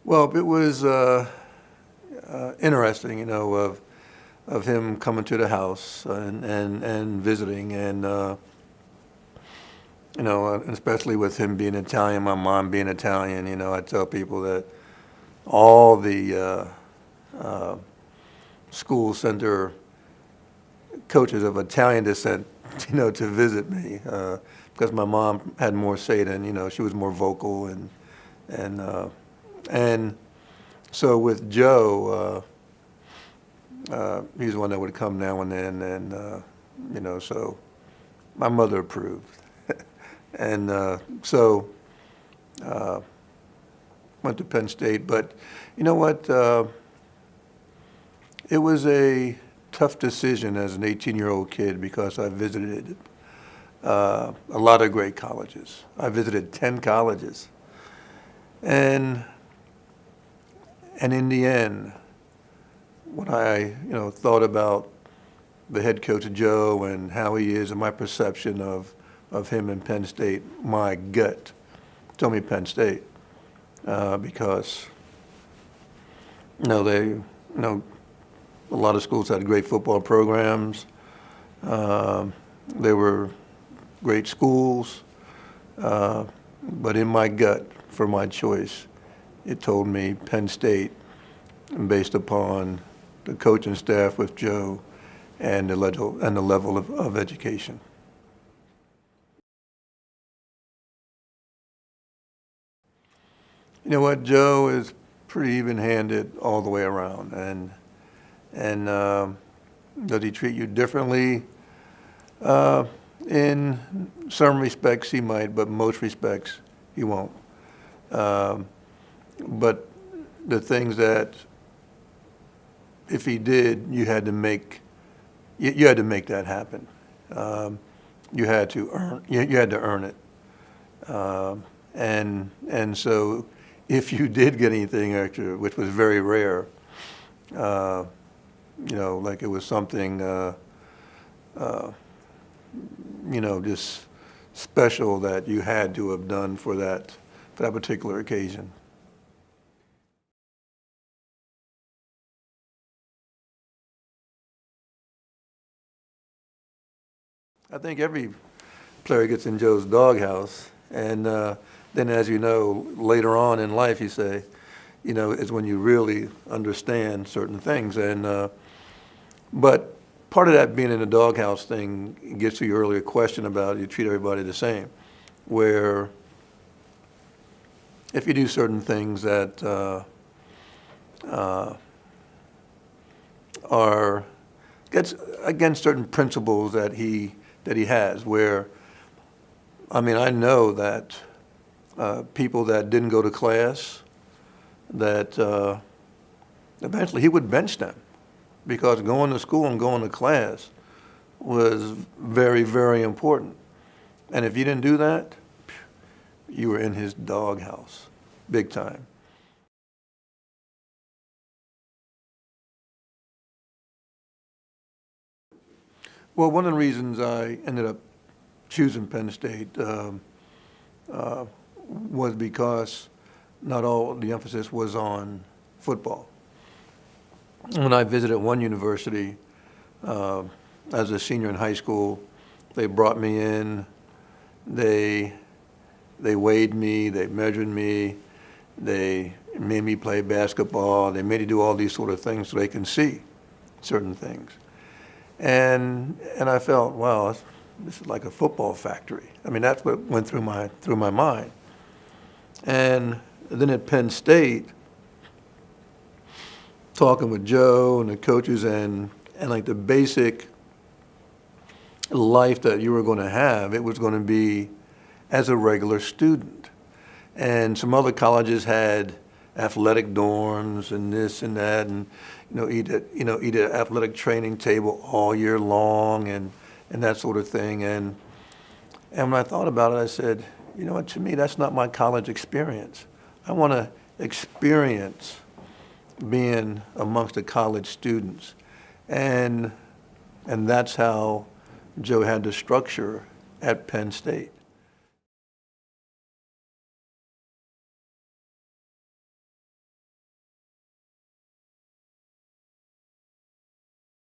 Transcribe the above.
Well, it was interesting, of him coming to the house and visiting, and and especially with him being Italian, my mom being Italian. I tell people that all the school center coaches of Italian descent, to visit me, because my mom had more say than, she was more vocal, and so with Joe, he's the one that would come now and then, and so my mother approved, and so went to Penn State. But you know what? It was a tough decision as an 18-year-old kid because I visited a lot of great colleges. I visited 10 colleges, and in the end, when I thought about the head coach Joe and how he is and my perception of him in Penn State, my gut told me Penn State, because they a lot of schools had great football programs. They were great schools, but in my gut for my choice, it told me Penn State, based upon the coaching staff with Joe and the level of education. You know what? Joe is pretty even-handed all the way around, and does he treat you differently? In some respects he might, but most respects he won't. But the things that, if he did, you had to make that happen. You had to earn it. And so if you did get anything extra, which was very rare, like it was something, just special that you had to have done for that particular occasion. I think every player gets in Joe's doghouse, and then, as you know, later on in life, you say, is when you really understand certain things. And but part of that being in the doghouse thing gets to your earlier question about you treat everybody the same, where if you do certain things that are against certain principles that he has, where, I know that people that didn't go to class, that eventually he would bench them, because going to school and going to class was very, very important. And if you didn't do that, you were in his doghouse, big time. Well, one of the reasons I ended up choosing Penn State was because not all the emphasis was on football. When I visited one university as a senior in high school, they brought me in, they weighed me, they measured me, they made me play basketball, they made me do all these sort of things so they can see certain things. And I felt, wow, this is like a football factory. That's what went through my mind. And then at Penn State, talking with Joe and the coaches and like the basic life that you were going to have, it was going to be as a regular student. And some other colleges had athletic dorms and this and that, and eat at athletic training table all year long and that sort of thing. And when I thought about it, I said, to me, that's not my college experience. I want to experience being amongst the college students. And that's how Joe had the structure at Penn State.